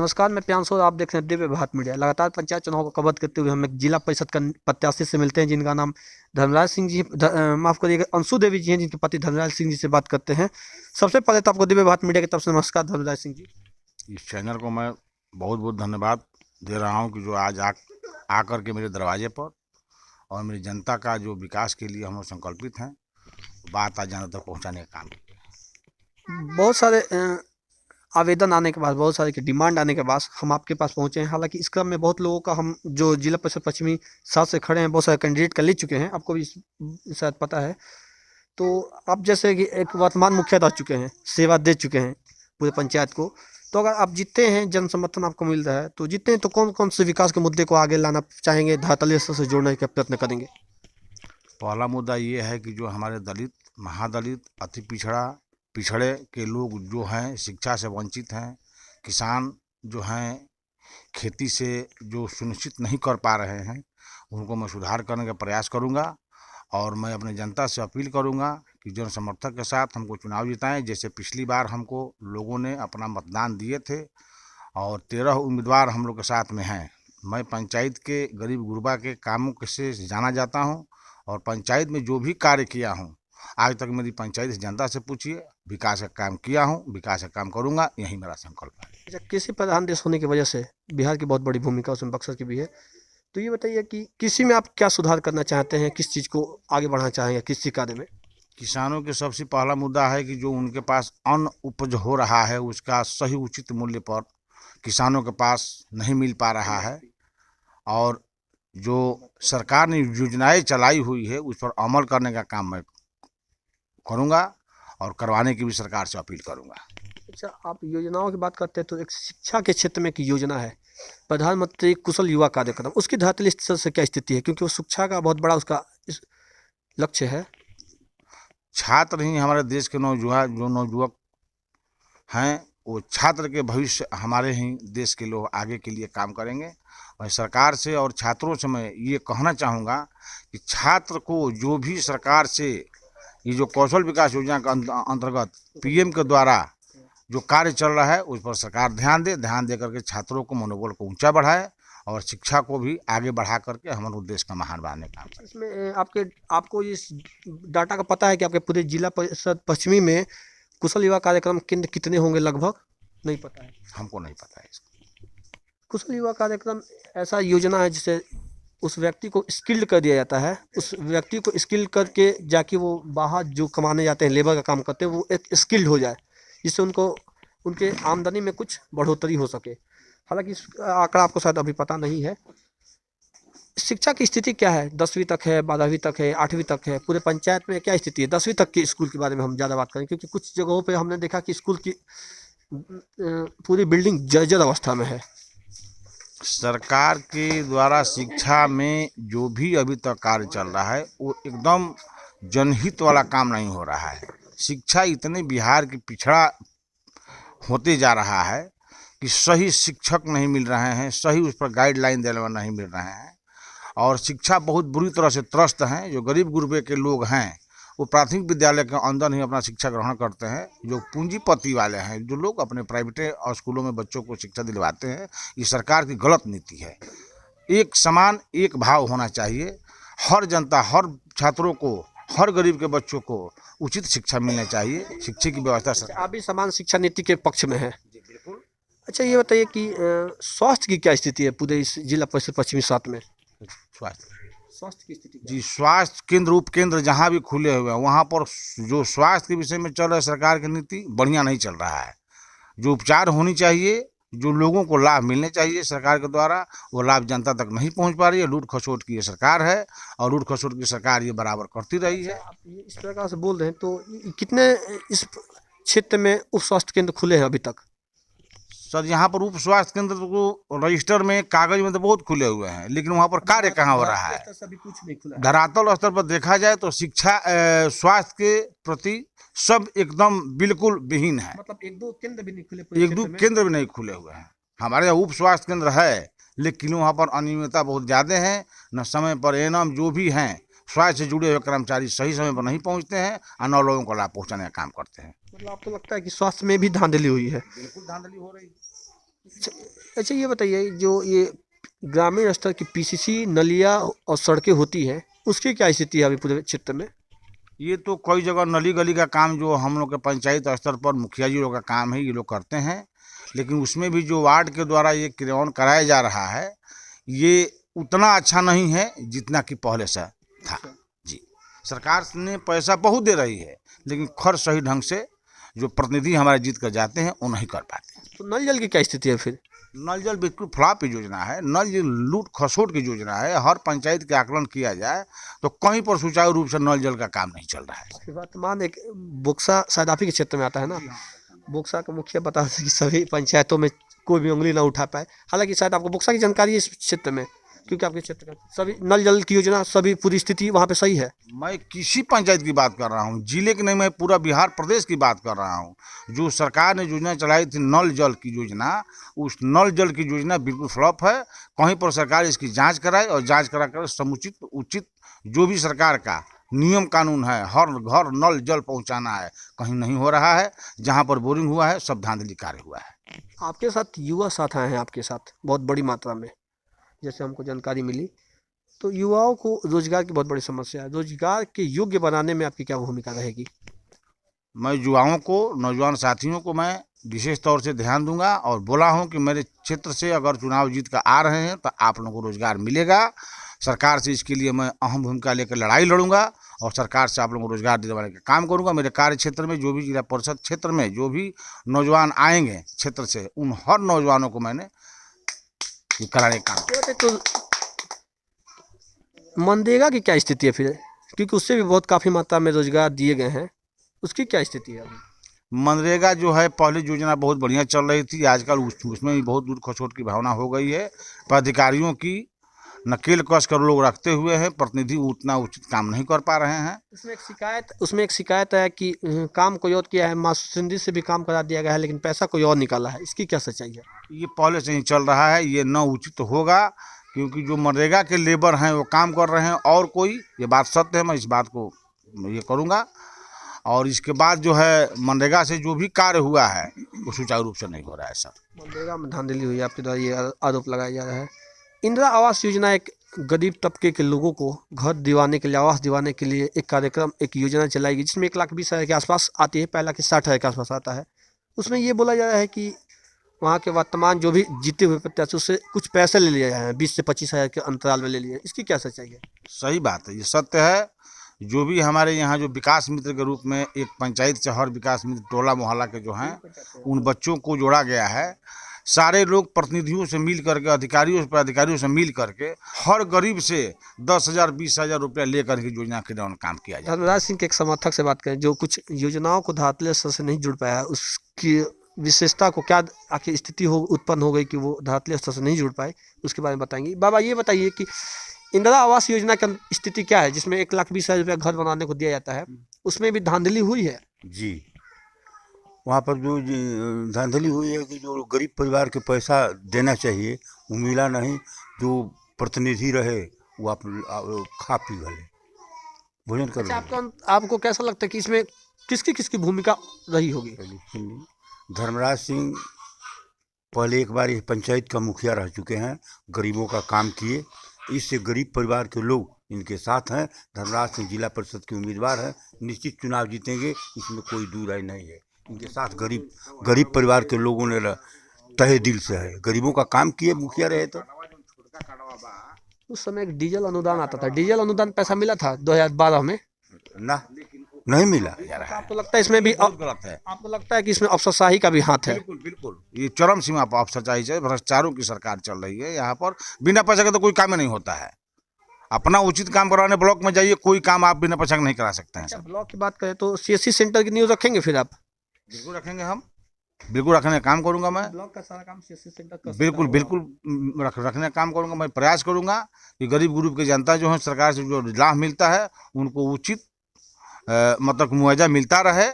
नमस्कार, मैं प्रियांशु और आप देख रहे हैं दिव्य भारत मीडिया। लगातार पंचायत चुनाव को कवर करते हुए हम एक जिला परिषद का प्रत्याशी से मिलते हैं जिनका नाम धर्मराज सिंह जी माफ करिएगा, अंशु देवी जी हैं, जिनके पति धर्मराज सिंह जी से बात करते हैं। सबसे पहले तो आपको दिव्य भारत मीडिया की तरफ से नमस्कार धर्मराज सिंह जी। इस चैनल को मैं बहुत बहुत धन्यवाद दे रहा हूं कि जो आज आकर के मेरे दरवाजे पर और मेरी जनता का जो विकास के लिए हम लोग संकल्पित हैं, बात आज जनता तक पहुंचाने का काम किया। बहुत सारे आवेदन आने के बाद, बहुत सारे की डिमांड आने के बाद हम आपके पास पहुंचे हैं। हालांकि इस क्रम में बहुत लोगों का हम जो जिला परिषद पश्चिमी 7 से खड़े हैं, बहुत सारे कैंडिडेट का ले चुके हैं, आपको भी शायद पता है। तो आप जैसे कि एक वर्तमान मुखिया रह चुके हैं, सेवा दे चुके हैं पूरे पंचायत को, तो अगर आप जीतते हैं, जन समर्थन आपको मिल रहा है, तो जीतते हैं तो कौन कौन से विकास के मुद्दे को आगे लाना चाहेंगे, धरातलीय स्तर से जोड़ने का प्रयत्न करेंगे? पहला मुद्दा ये है कि जो हमारे दलित, महादलित, अति पिछड़े के लोग जो हैं, शिक्षा से वंचित हैं, किसान जो हैं, खेती से जो सुनिश्चित नहीं कर पा रहे हैं, उनको मैं सुधार करने का प्रयास करूंगा। और मैं अपने जनता से अपील करूंगा कि जन समर्थक के साथ हमको चुनाव जिताएं। जैसे पिछली बार हमको लोगों ने अपना मतदान दिए थे और 13 उम्मीदवार हम लोग के साथ में हैं। मैं पंचायत के गरीब गुरबा के कामों से जाना जाता हूं और पंचायत में जो भी कार्य किया हूं, आज तक मेरी पंचायत जनता से पूछिए, विकास का काम किया हूं, विकास का काम करूंगा, यही मेरा संकल्प है। अच्छा, कृषि प्रधान देश होने की वजह से बिहार की बहुत बड़ी भूमिका उसमें बक्सर की भी है, तो ये बताइए कि कृषि में आप क्या सुधार करना चाहते हैं, किस चीज़ को आगे बढ़ाना चाहेंगे कृषि कार्य में? किसानों के सबसे पहला मुद्दा है कि जो उनके पास अन्न उपज हो रहा है, उसका सही उचित मूल्य पर किसानों के पास नहीं मिल पा रहा है। और जो सरकार ने योजनाएं चलाई हुई है, उस पर अमल करने का काम मैं करूंगा और करवाने की भी सरकार से अपील करूंगा। अच्छा, आप योजनाओं की बात करते हैं तो एक शिक्षा के क्षेत्र में एक योजना है, प्रधानमंत्री कुशल युवा कार्यक्रम, उसकी धरातलीय स्तर से क्या स्थिति है? क्योंकि वो शिक्षा का बहुत बड़ा उसका लक्ष्य है। छात्र ही हमारे देश के नौजुवक हैं, वो छात्र के भविष्य हमारे ही देश के लोग आगे के लिए काम करेंगे। और सरकार से और छात्रों से मैं ये कहना चाहूँगा कि छात्र को जो भी सरकार से ये जो कौशल विकास योजना के अंतर्गत पीएम के द्वारा जो कार्य चल रहा है, उस पर सरकार ध्यान दे करके छात्रों को मनोबल को ऊंचा बढ़ाए और शिक्षा को भी आगे बढ़ा करके हमारे देश का महान बनाने का काम करें। इसमें आपको इस डाटा का पता है कि आपके पूरे जिला परिषद पश्चिमी में कुशल युवा कार्यक्रम केंद्र कितने होंगे? लगभग नहीं पता है, हमको नहीं पता है इसका। कुशल युवा कार्यक्रम ऐसा योजना है जिसे उस व्यक्ति को स्किल्ड कर दिया जाता है, उस व्यक्ति को स्किल्ड करके जाके वो बाहर जो कमाने जाते हैं, लेबर का काम करते हैं, वो एक स्किल्ड हो जाए, जिससे उनको उनके आमदनी में कुछ बढ़ोतरी हो सके। हालांकि इस आंकड़ा आपको शायद अभी पता नहीं है। शिक्षा की स्थिति क्या है? 10वीं तक है, 12वीं तक है, 8वीं तक है, पूरे पंचायत में क्या स्थिति है? 10वीं तक के स्कूल के बारे में हम ज़्यादा बात करें, क्योंकि कुछ जगहों पे हमने देखा कि स्कूल की पूरी बिल्डिंग जर्जर अवस्था में है। सरकार के द्वारा शिक्षा में जो भी अभी तक कार्य चल रहा है, वो एकदम जनहित वाला काम नहीं हो रहा है। शिक्षा इतने बिहार की पिछड़ा होते जा रहा है कि सही शिक्षक नहीं मिल रहे हैं, सही उस पर गाइडलाइन देने वाला नहीं मिल रहे हैं और शिक्षा बहुत बुरी तरह से त्रस्त हैं। जो गरीब गुरबे के लोग हैं, वो प्राथमिक विद्यालय के अंदर ही अपना शिक्षा ग्रहण करते हैं। जो पूंजीपति वाले हैं, जो लोग अपने प्राइवेट और स्कूलों में बच्चों को शिक्षा दिलवाते हैं, ये सरकार की गलत नीति है। एक समान एक भाव होना चाहिए। हर जनता, हर छात्रों को, हर गरीब के बच्चों को उचित शिक्षा मिलनी चाहिए। शिक्षा की व्यवस्था आप भी समान शिक्षा नीति के पक्ष में है? अच्छा, ये बताइए कि स्वास्थ्य की क्या स्थिति है पूरे इस जिला परिषद पश्चिमी 7 में? स्वास्थ्य की स्थिति जी, स्वास्थ्य केंद्र, उप केंद्र जहाँ भी खुले हुए हैं, वहाँ पर जो स्वास्थ्य के विषय में चल रहा है सरकार की नीति बढ़िया नहीं चल रहा है। जो उपचार होनी चाहिए, जो लोगों को लाभ मिलने चाहिए सरकार के द्वारा, वो लाभ जनता तक नहीं पहुंच पा रही है। लूट खसोट की ये सरकार है और लूट खसोट की सरकार ये बराबर करती रही है। आप ये इस प्रकार से बोल रहे हैं तो कितने इस क्षेत्र में उप स्वास्थ्य केंद्र खुले हैं अभी तक? सर, यहाँ पर उप स्वास्थ्य केंद्र को रजिस्टर में, कागज में तो बहुत खुले हुए हैं, लेकिन वहाँ पर कार्य कहाँ हो रहा है? कुछ नहीं खुला। धरातल स्तर पर देखा जाए तो शिक्षा, स्वास्थ्य के प्रति सब एकदम बिल्कुल विहीन है। मतलब एक दो केंद्र भी नहीं खुले? एक दो केंद्र भी नहीं खुले हुए हैं। हमारे यहाँ उप स्वास्थ्य केंद्र है, लेकिन वहाँ पर अनियमितता बहुत ज़्यादा है। न समय पर एनम जो भी हैं स्वास्थ्य से जुड़े हुए कर्मचारी सही समय पर नहीं पहुँचते हैं और न लोगों को लाभ पहुँचाने का काम करते हैं। मतलब आपको लगता है कि स्वास्थ्य में भी धांधली हुई है? बिल्कुल धांधली हो रही है। अच्छा ये बताइए, जो ये ग्रामीण स्तर की पीसीसी नलियाँ और सड़कें होती हैं, उसकी क्या स्थिति है अभी पूरे क्षेत्र में? ये तो कई जगह नली गली का काम जो हम लोग के पंचायत स्तर पर मुखिया जी लोग का काम है, ये लोग करते हैं। लेकिन उसमें भी जो वार्ड के द्वारा ये क्रियान्वयन कराया जा रहा है, ये उतना अच्छा नहीं है जितना कि पहले से था। जी, सरकार ने पैसा बहुत दे रही है, लेकिन खर्च सही ढंग से जो प्रतिनिधि हमारे जीत कर जाते हैं वो नहीं कर पाते हैं। तो नल जल की क्या स्थिति है फिर? नल जल बिल्कुल फ्लॉप योजना है। नल जल लूट खसोट की योजना है। हर पंचायत के आकलन किया जाए तो कहीं पर सुचारू रूप से नल जल का काम नहीं चल रहा है। वर्तमान एक बोक्सा शायद आप ही के क्षेत्र में आता है ना? बोक्सा का मुखिया बता रहे थे कि सभी पंचायतों में कोई भी उंगली ना उठा पाए। हालांकि शायद आपको बोक्सा की जानकारी है इस क्षेत्र में, क्योंकि आपके क्षेत्र का सभी नल जल की योजना, सभी पूरी स्थिति वहाँ पे सही है। मैं किसी पंचायत की बात कर रहा हूँ, जिले की नहीं, मैं पूरा बिहार प्रदेश की बात कर रहा हूँ। जो सरकार ने योजना चलाई थी नल जल की योजना, उस नल जल की योजना बिल्कुल फ्लॉप है। कहीं पर सरकार इसकी जांच कराए और जांच करा कर समुचित उचित जो भी सरकार का नियम कानून है, हर घर नल जल पहुंचाना है, कहीं नहीं हो रहा है। जहां पर बोरिंग हुआ है सब धांधली कार्य हुआ है। आपके साथ युवा साथ आए हैं, आपके साथ बहुत बड़ी मात्रा में, जैसे हमको जानकारी मिली। तो युवाओं को रोजगार की बहुत बड़ी समस्या है, रोजगार के योग्य बनाने में आपकी क्या भूमिका रहेगी? मैं युवाओं को, नौजवान साथियों को मैं विशेष तौर से ध्यान दूंगा और बोला हूं कि मेरे क्षेत्र से अगर चुनाव जीत कर आ रहे हैं तो आप लोगों को रोजगार मिलेगा। सरकार से इसके लिए मैं अहम भूमिका लेकर लड़ाई लड़ूंगा और सरकार से आप लोगों को रोजगार दिलवाने का काम करूंगा। मेरे कार्य क्षेत्र में जो भी जिला परिषद क्षेत्र में जो भी नौजवान आएंगे क्षेत्र से, उन हर नौजवानों को मैंने ये कराने का काम। तो मनरेगा की क्या स्थिति है फिर? क्योंकि उससे भी बहुत काफ़ी मात्रा में रोजगार दिए गए हैं, उसकी क्या स्थिति है अभी? मनरेगा जो है पहले योजना बहुत बढ़िया चल रही थी, आजकल उसमें भी बहुत दूर खसोट की भावना हो गई है। पदाधिकारियों की नकेल कस कर लोग रखते हुए हैं, प्रतिनिधि उतना उचित काम नहीं कर पा रहे हैं। उसमें एक शिकायत है कि काम कोई और किया है, मासूसिंदी से भी काम करा दिया गया है, लेकिन पैसा कोई और निकाला है, इसकी क्या सच्चाई है? ये पहले से ही चल रहा है, ये न उचित होगा, क्योंकि जो मनरेगा के लेबर हैं वो काम कर रहे हैं और कोई, ये बात सत्य है। मैं इस बात को ये करूँगा और इसके बाद जो है मनरेगा से जो भी कार्य हुआ है वो सुचारू रूप से नहीं हो रहा है। सर, मनरेगा में धांधली हुई है, आपके द्वारा ये आरोप लगाया जा रहा है। इंदिरा आवास योजना एक गरीब तबके के लोगों को घर दिवाने के लिए, आवास दिवाने के लिए एक कार्यक्रम, एक योजना चलाई गई, जिसमें 1,20,000 के आसपास आती है, 1,60,000 के आसपास आता है। उसमें ये बोला जा रहा है कि वहाँ के वर्तमान जो भी जीते हुए प्रत्याशी उससे कुछ पैसे ले लिए जाए हैं, 20 से 25,000 के अंतराल में ले लिए। इसकी क्या सच्चाई है? सही बात है, ये सत्य है। जो भी हमारे यहाँ जो विकास मित्र के रूप में एक पंचायत से हर विकास मित्र टोला मोहल्ला के जो हैं उन बच्चों को जोड़ा गया है। सारे लोग प्रतिनिधियों से मिल करके, अधिकारियों से मिल करके हर गरीब से 10,000 20,000 रुपया लेकर के योजना के दौरान काम किया जाए। धर्मराज सिंह के एक समर्थक से बात करें, जो कुछ योजनाओं को धरातल स्तर से नहीं जुड़ पाया, उसकी विशेषता को क्या आखिर स्थिति उत्पन्न हो गई कि वो धरातल स्तर से नहीं जुड़ पाए, उसके बारे में बताएंगे। बाबा ये बताइए कि इंदिरा आवास योजना की स्थिति क्या है, जिसमें 1,20,000 रुपया घर बनाने को दिया जाता है, उसमें भी धांधली हुई है? जी, वहाँ पर जो धांधली हुई है कि जो गरीब परिवार के पैसा देना चाहिए वो मिला नहीं। जो प्रतिनिधि रहे वो आप खा पी गए, भोजन कर अच्छा, आपको कैसा लगता है कि इसमें किसकी भूमिका रही होगी? धर्मराज सिंह पहले एक बार ये पंचायत का मुखिया रह चुके हैं, गरीबों का काम किए, इससे गरीब परिवार के लोग इनके साथ हैं। धर्मराज सिंह जिला परिषद के उम्मीदवार हैं, निश्चित चुनाव जीतेंगे, इसमें कोई दूर राय नहीं है। इनके साथ गरीब परिवार के लोगों ने तहे दिल से है, गरीबों का काम किए, मुखिया रहे। तो उस समय एक डीजल अनुदान आता था, डीजल अनुदान पैसा मिला था 2012 में ना, नहीं मिला। आपको लगता है इसमें भी गलत है? आपको लगता है कि इसमें अफसरशाही का भी हाथ है? बिल्कुल बिल्कुल, ये चरम सीमा पर अफसरशाही है, भ्रष्टाचारों की सरकार चल रही है। यहाँ पर बिना पैसा के तो कोई काम ही नहीं होता है। अपना उचित काम करवाने ब्लॉक में जाइए, कोई काम आप बिना पैसा के नहीं करा सकते हैं। सर, ब्लॉक की बात करें तो CSC सेंटर की न्यूज़ रखेंगे फिर आप? बिल्कुल रखेंगे, हम बिल्कुल रखने का काम करूंगा मैं। ब्लॉक का सारा काम CSC सेंटर का बिल्कुल रखने का काम करूंगा। मैं प्रयास करूंगा कि गरीब ग्रुप की जनता जो है सरकार से जो लाभ मिलता है उनको उचित मतलब मुआवजा मिलता रहे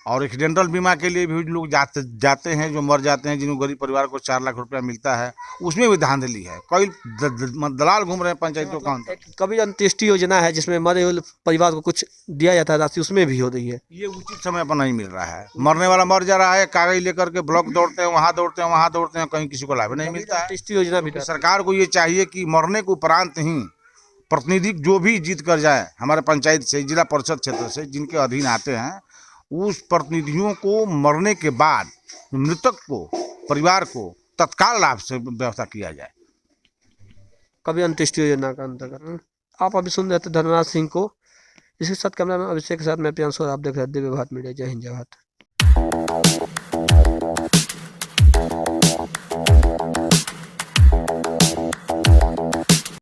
और एक्सीडेंटल बीमा के लिए भी लोग जाते हैं, जो मर जाते हैं, जिनको गरीब परिवार को 4 लाख रुपया मिलता है, उसमें भी धांधली है। कई दलाल घूम रहे हैं पंचायतों का। कभी अंत्येष्टि योजना है जिसमें मरे हुए परिवार को कुछ दिया जाता है राशि, उसमें भी हो रही है। ये उचित समय पर नहीं मिल रहा है। मरने वाला मर जा रहा है, कागज लेकर के ब्लॉक दौड़ते हैं, वहाँ दौड़ते हैं, वहाँ दौड़ते हैं, कहीं किसी को लाभ नहीं मिलता है। अंत्येष्टि योजना भी सरकार को ये चाहिए कि मरने के उपरांत ही प्रतिनिधि जो भी जीत कर जाए हमारे पंचायत से, जिला परिषद क्षेत्र से, जिनके अधीन आते हैं, उस प्रतिनिधियों को मरने के बाद मृतक को, परिवार को तत्काल लाभ से व्यवस्था किया जाए। कभी अंत्येष्टि योजना का अंतर्गत आप अभी सुन रहे थे धर्मराज सिंह को। इसके साथ कैमरा मैन अभिषेक के साथ मैं प्रियांशु और आप देख रहे हैं दिव्य भारत मीडिया। जय हिंद, जय भारत।